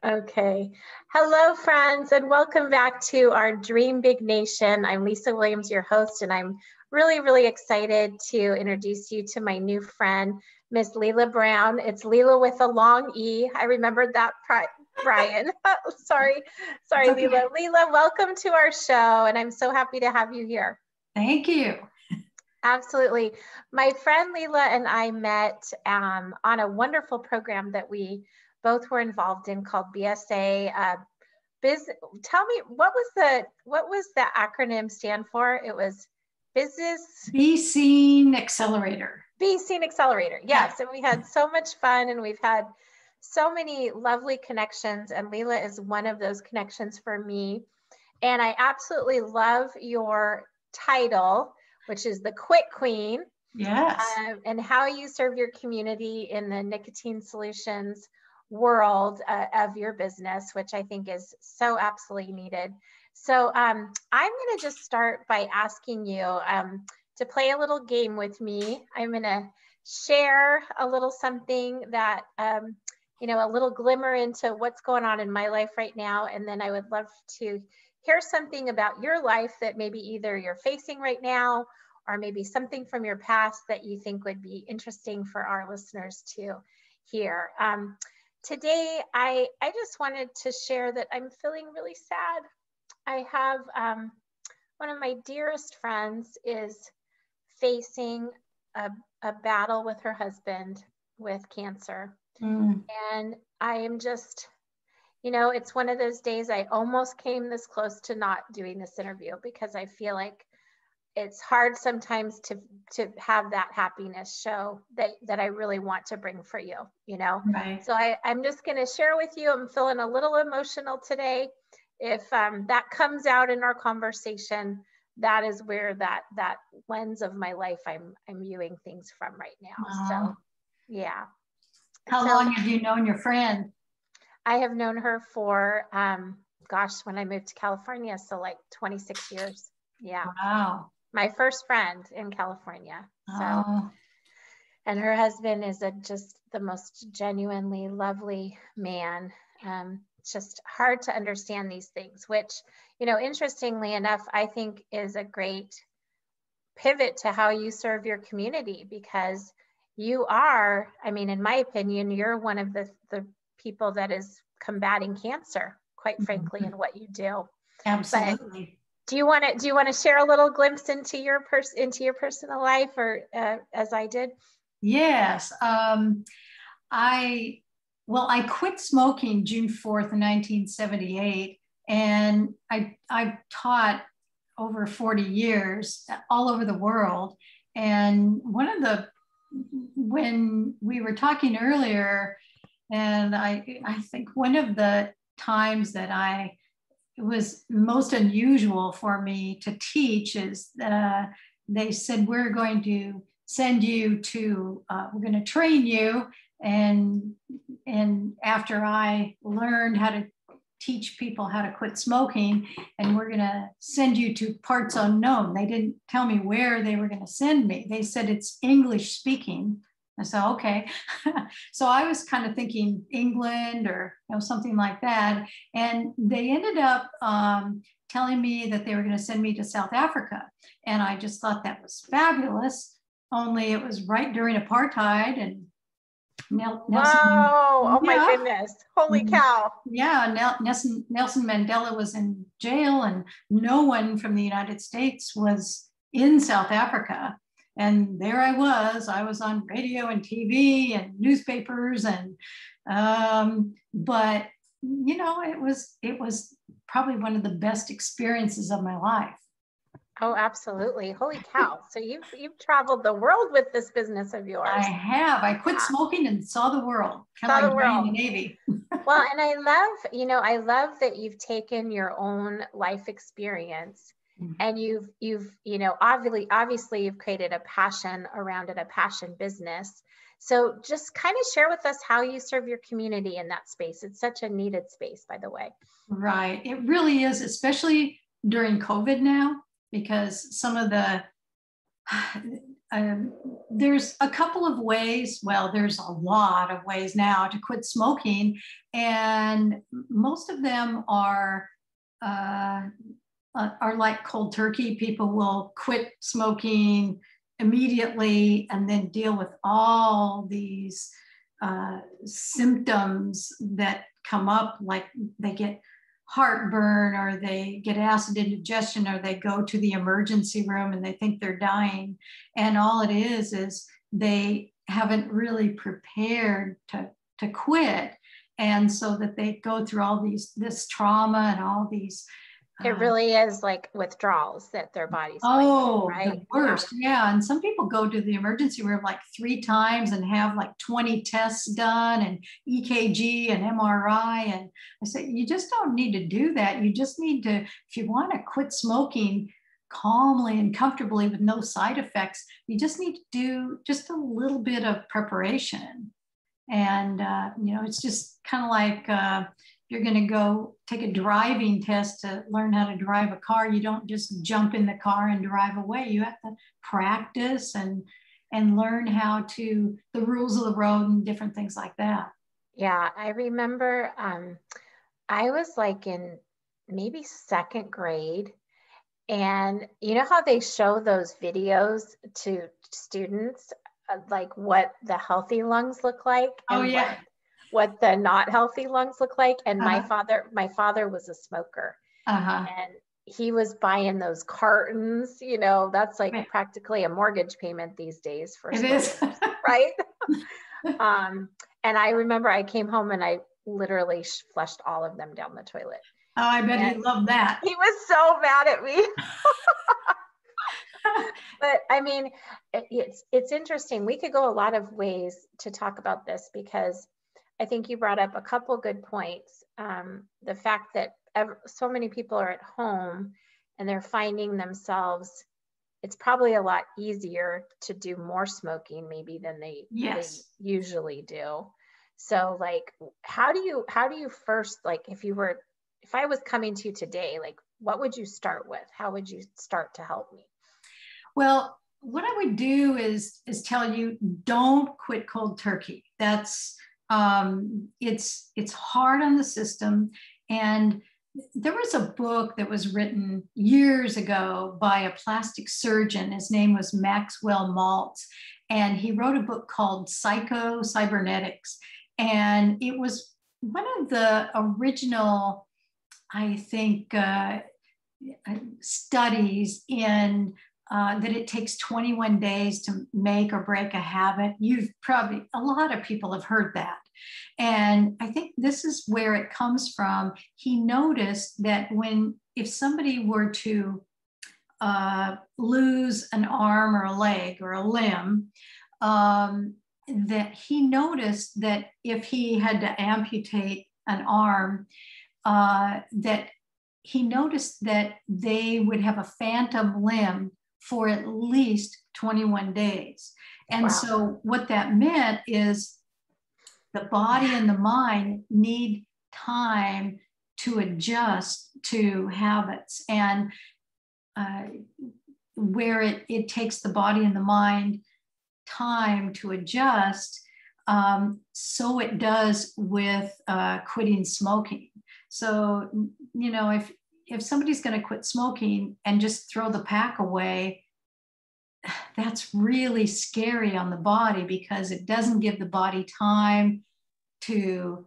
Okay. Hello, friends, and welcome back to our Dream Big Nation. I'm Lisa Williams, your host, and I'm really excited to introduce you to my new friend, Miss Lela Brown. It's Lela with a long E. I remembered that, Brian. sorry, Okay. Lela. Lela, welcome to our show, and I'm so happy to have you here. Thank you. Absolutely. My friend Lela and I met on a wonderful program that we both were involved in called BSA. Tell me, what was the acronym stand for? It was Business Be Seen Accelerator. Be Seen Accelerator. Yes, and we had so much fun, and we've had so many lovely connections, and Lela is one of those connections for me. And I absolutely love your title, which is the Quit Queen. Yes. And how you serve your community in the Nicotine Solutions world of your business, which I think is so absolutely needed. So I'm going to just start by asking you to play a little game with me. I'm going to share a little something that, a little glimmer into what's going on in my life right now. And then I would love to hear something about your life that maybe either you're facing right now, or maybe something from your past that you think would be interesting for our listeners to hear. Today, I just wanted to share that I'm feeling really sad. I have one of my dearest friends is facing a battle with her husband with cancer. And I am just, it's one of those days I almost came this close to not doing this interview because I feel like it's hard sometimes to have that happiness show that I really want to bring for you, Right. So I'm just going to share with you. I'm feeling a little emotional today. If that comes out in our conversation, that is where that lens of my life I'm viewing things from right now. So, yeah. How long have you known your friend? I have known her for, when I moved to California, so like 26 years. Yeah. Wow. My first friend in California. So, and her husband is just the most genuinely lovely man. It's just hard to understand these things, which, interestingly enough, I think is a great pivot to how you serve your community, because you are, in my opinion, you're one of the people that is combating cancer, quite frankly, in what you do. Absolutely. But do you want to share a little glimpse into your personal life, or as I did? Yes. I quit smoking June 4th, 1978, and I've taught over 40 years all over the world. And when we were talking earlier, and I think one of the times that it was most unusual for me to teach is they said, we're going to send you to, we're going to train you. And after I learned how to teach people how to quit smoking, and we're going to send you to parts unknown. They didn't tell me where they were going to send me. They said it's English speaking. I said, okay. So I was kind of thinking England or something like that. And they ended up telling me that they were going to send me to South Africa. And I just thought that was fabulous, only it was right during apartheid. And Nelson, wow, oh my goodness, holy cow. Yeah, Nelson Mandela was in jail, and no one from the United States was in South Africa. And there I was on radio and TV and newspapers, and but it was probably one of the best experiences of my life. Oh, absolutely. Holy cow. So you've traveled the world with this business of yours. I have. I quit smoking and saw the world. Saw the world. In the Navy. Well, and I love that you've taken your own life experience, and you've obviously you've created a passion around it, a passion business. So just kind of share with us how you serve your community in that space. It's such a needed space, by the way. Right. It really is, especially during COVID now, because some of the there's a couple of ways. Well, there's a lot of ways now to quit smoking, and most of them are like cold turkey. People will quit smoking immediately and then deal with all these symptoms that come up, like they get heartburn, or they get acid indigestion, or they go to the emergency room and they think they're dying. And all it is they haven't really prepared to quit. And so that they go through all this trauma and all these. It really is like withdrawals that their body's going, right? The worst. Yeah. And some people go to the emergency room like 3 times and have like 20 tests done, and EKG and MRI. And I say, you just don't need to do that. You just need to, if you want to quit smoking calmly and comfortably with no side effects, you just need to do just a little bit of preparation. And, it's just kind of like, you're going to go take a driving test to learn how to drive a car. You don't just jump in the car and drive away. You have to practice and learn how to, the rules of the road and different things like that. Yeah, I remember I was like in maybe 2nd grade, and you know how they show those videos to students, like what the healthy lungs look like and what the not healthy lungs look like. And my father was a smoker, and he was buying those cartons, that's like practically a mortgage payment these days for smokers, right? And I remember I came home and I literally flushed all of them down the toilet. Oh, I bet he loved that. He was so mad at me. But I mean, it's interesting. We could go a lot of ways to talk about this, because I think you brought up a couple good points. The fact that so many people are at home and they're finding themselves, it's probably a lot easier to do more smoking maybe than they usually do. So like, how do you first, like if I was coming to you today, like what would you start with? How would you start to help me? Well, what I would do is tell you, don't quit cold turkey. That's it's hard on the system. And there was a book that was written years ago by a plastic surgeon. His name was Maxwell Maltz, and he wrote a book called Psycho-Cybernetics. And it was one of the original, I think, studies in that it takes 21 days to make or break a habit. A lot of people have heard that. And I think this is where it comes from. He noticed that if somebody were to lose an arm or a leg or a limb, that he noticed that if he had to amputate an arm, that he noticed that they would have a phantom limb for at least 21 days. And so what that meant is the body and the mind need time to adjust to habits. And where it takes the body and the mind time to adjust, so it does with quitting smoking. So, if somebody's going to quit smoking and just throw the pack away, that's really scary on the body, because it doesn't give the body time to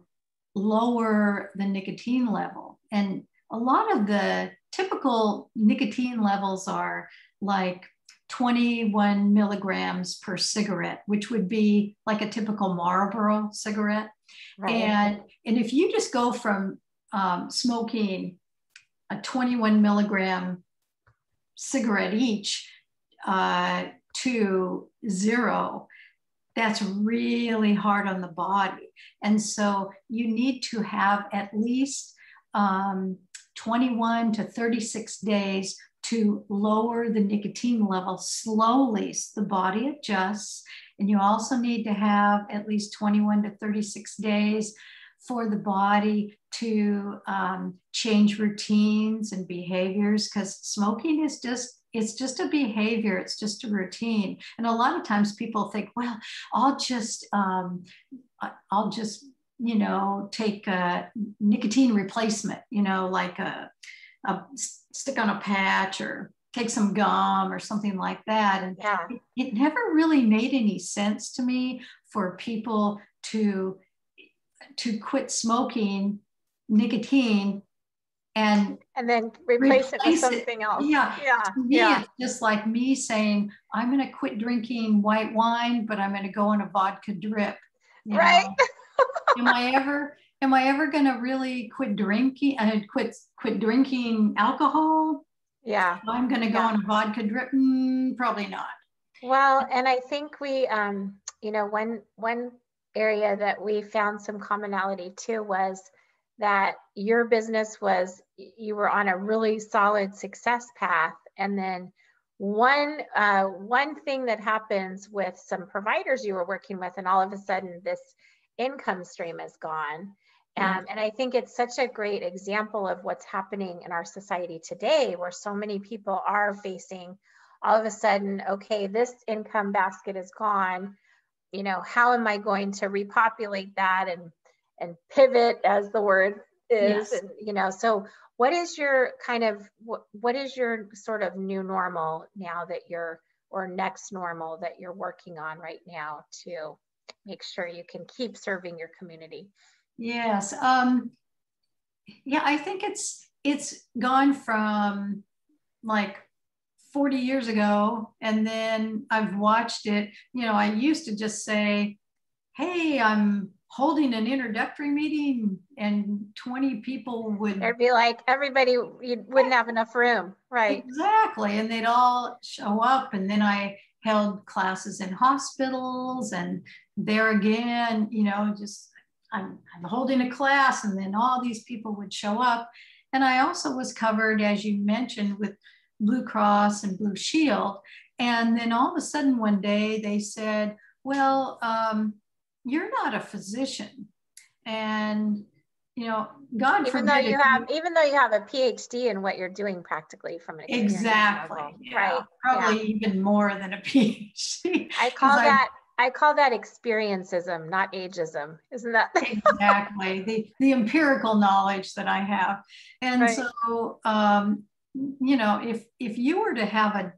lower the nicotine level. And a lot of the typical nicotine levels are like 21 milligrams per cigarette, which would be like a typical Marlboro cigarette. Right. And if you just go from smoking a 21 milligram cigarette each to 0, that's really hard on the body. And so you need to have at least 21 to 36 days to lower the nicotine level slowly, so the body adjusts. And you also need to have at least 21 to 36 days for the body to change routines and behaviors, because smoking is it's just a behavior, it's just a routine. And a lot of times people think, well, I'll just take a nicotine replacement, like a stick on a patch or take some gum or something like that. And it never really made any sense to me for people to quit smoking nicotine and then replace it with something else. To me, it's just like me saying, I'm going to quit drinking white wine, but I'm going to go on a vodka drip. Right. Am I ever going to really quit drinking and quit drinking alcohol? Yeah. I'm going to go on a vodka drip? Probably not. Well, and I think we, one area that we found some commonality too was that your business you were on a really solid success path. And then one thing that happens with some providers you were working with, and all of a sudden this income stream is gone. And I think it's such a great example of what's happening in our society today, where so many people are facing all of a sudden, okay, this income basket is gone. How am I going to repopulate that and pivot, as the word is? Yes. And, so what is your what is your sort of new normal now or next normal that you're working on right now to make sure you can keep serving your community? Yes. I think it's gone from like 40 years ago, and then I've watched it. I used to just say, hey, I'm holding an introductory meeting, and 20 people would. There'd be like everybody, you wouldn't have enough room. Right. Exactly. And they'd all show up. And then I held classes in hospitals, and there again, just I'm holding a class, and then all these people would show up. And I also was covered, as you mentioned, with Blue Cross and Blue Shield. And then all of a sudden one day they said, well, you're not a physician. And, God forbid. Even though you have a PhD in what you're doing practically from an experience exactly. level. Yeah, right. Probably even more than a PhD. I call that experiencism, not ageism. Isn't that? Exactly. The empirical knowledge that I have. And right. So, if you were to have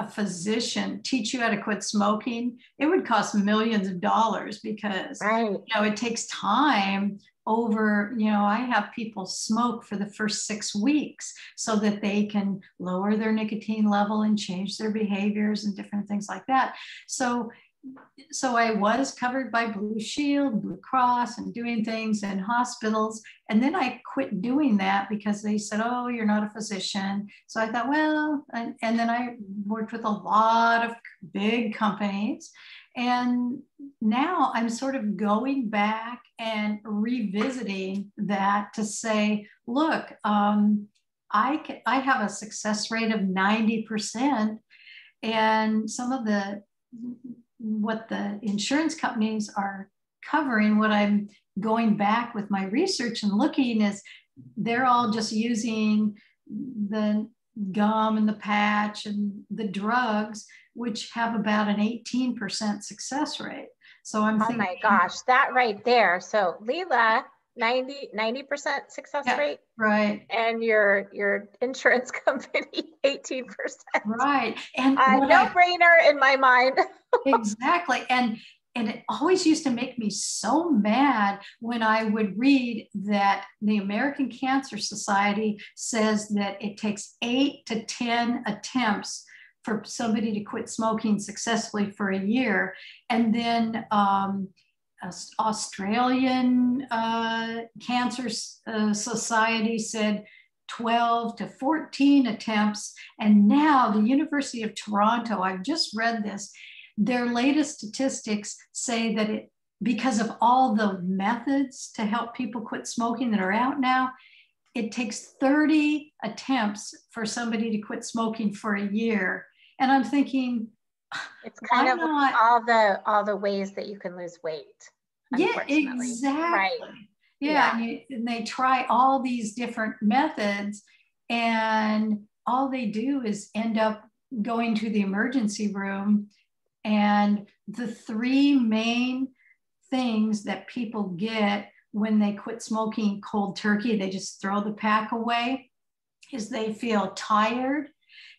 a physician teach you how to quit smoking, it would cost millions of dollars, because, right. It takes time over, I have people smoke for the first 6 weeks so that they can lower their nicotine level and change their behaviors and different things like that. So I was covered by Blue Shield, Blue Cross, and doing things in hospitals. And then I quit doing that because they said, oh, you're not a physician. So I thought, well, and then I worked with a lot of big companies. And now I'm sort of going back and revisiting that to say, look, I have a success rate of 90%. And some of what the insurance companies are covering, what I'm going back with my research and looking is they're all just using the gum and the patch and the drugs, which have about an 18% success rate. So I'm thinking, my gosh, that right there. So Lela, 90% success rate. Right. And your insurance company, 18%. Right. And no-brainer in my mind. Exactly. And it always used to make me so mad when I would read that the American Cancer Society says that it takes 8 to 10 attempts for somebody to quit smoking successfully for a year. And then Australian Cancer Society said 12 to 14 attempts. And now the University of Toronto, I've just read this, their latest statistics say that because of all the methods to help people quit smoking that are out now, it takes 30 attempts for somebody to quit smoking for a year. And I'm thinking, it's kind of all the ways that you can lose weight. Yeah, exactly. Right. Yeah, and they try all these different methods, and all they do is end up going to the emergency room. And the three main things that people get when they quit smoking cold turkey, they just throw the pack away, is they feel tired,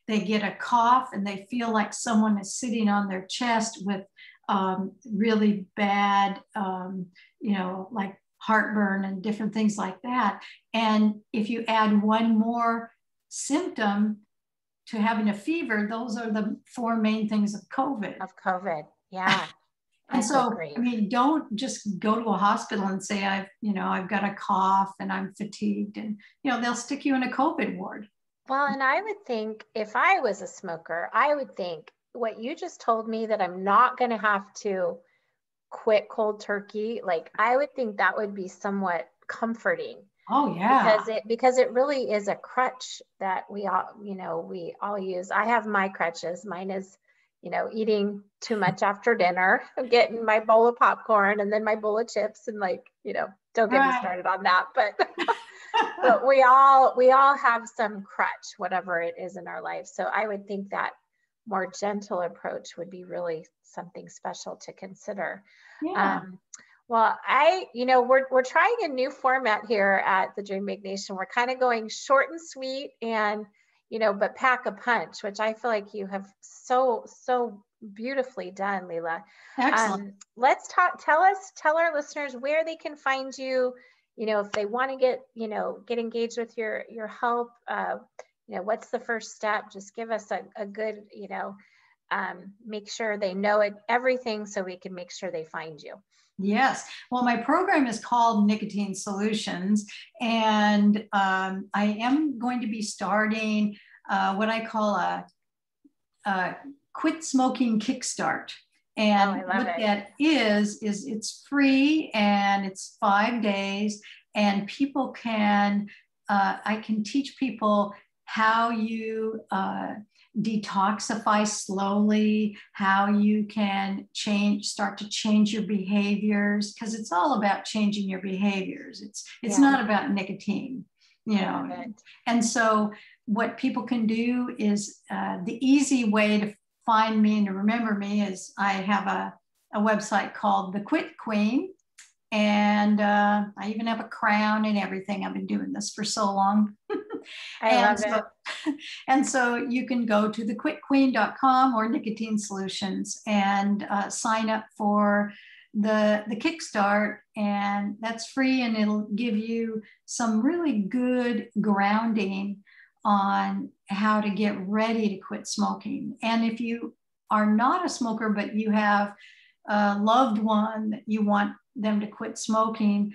they get a cough, and they feel like someone is sitting on their chest with really bad, like heartburn and different things like that. And if you add one more symptom to having a fever, those are the four main things of COVID. Yeah. And so, I mean, don't just go to a hospital and say, I've got a cough and I'm fatigued, and, they'll stick you in a COVID ward. Well, and I would think if I was a smoker, I would think what you just told me, that I'm not going to have to quit cold turkey. Like, I would think that would be somewhat comforting. Oh yeah. Because it really is a crutch that we all use. I have my crutches. Mine is, eating too much after dinner, getting my bowl of popcorn and then my bowl of chips, and don't get me started on that, but but we all have some crutch, whatever it is in our life. So I would think that more gentle approach would be really something special to consider. Yeah. Well, we're trying a new format here at the Dream Big Nation. We're kind of going short and sweet, and but pack a punch, which I feel like you have so beautifully done, Lela. Excellent. Let's tell our listeners where they can find you. If they want to get engaged with your help, what's the first step? Just give us a good, make sure they know everything, so we can make sure they find you. Yes. Well, my program is called Nicotine Solutions, and I am going to be starting what I call a quit smoking kickstart. And that is it's free, and it's 5 days, and people can, I can teach people how you detoxify slowly, how you can start to change your behaviors, because it's all about changing your behaviors. It's not about nicotine, And so what people can do is, the easy way to find me and to remember me is, I have a website called The Quit Queen, and I even have a crown and everything. I've been doing this for so long. I love it. And so you can go to thequitqueen.com or Nicotine Solutions and sign up for the Kickstart, and that's free, and it'll give you some really good grounding on how to get ready to quit smoking. And if you are not a smoker, but you have a loved one that you want them to quit smoking,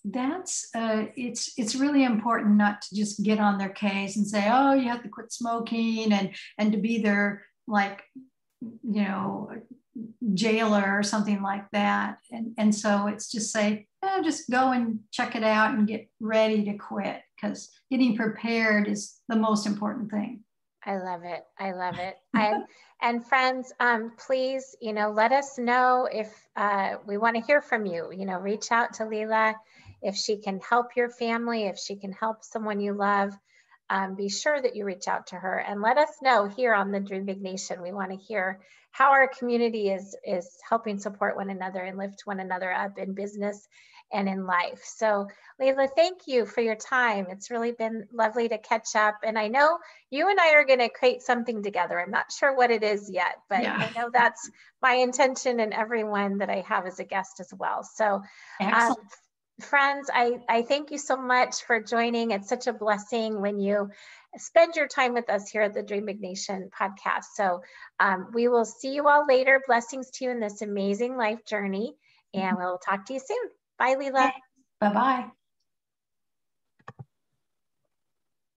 it's really important not to just get on their case and say, oh, you have to quit smoking, and to be their, like, jailer or something like that. And so it's just say, just go and check it out and get ready to quit, because getting prepared is the most important thing. I love it. And friends, please, let us know if we want to hear from you. Reach out to Lela if she can help your family, if she can help someone you love. Be sure that you reach out to her and let us know here on the Dream Big Nation. We want to hear how our community is helping support one another and lift one another up in business and in life. So Lela, thank you for your time. It's really been lovely to catch up. And I know you and I are going to create something together. I'm not sure what it is yet, but I know that's my intention, and everyone that I have as a guest as well. So friends, I thank you so much for joining. It's such a blessing when you spend your time with us here at the Dream Big Nation podcast. So we will see you all later. Blessings to you in this amazing life journey, and we'll talk to you soon. Bye, Lela. Bye-bye.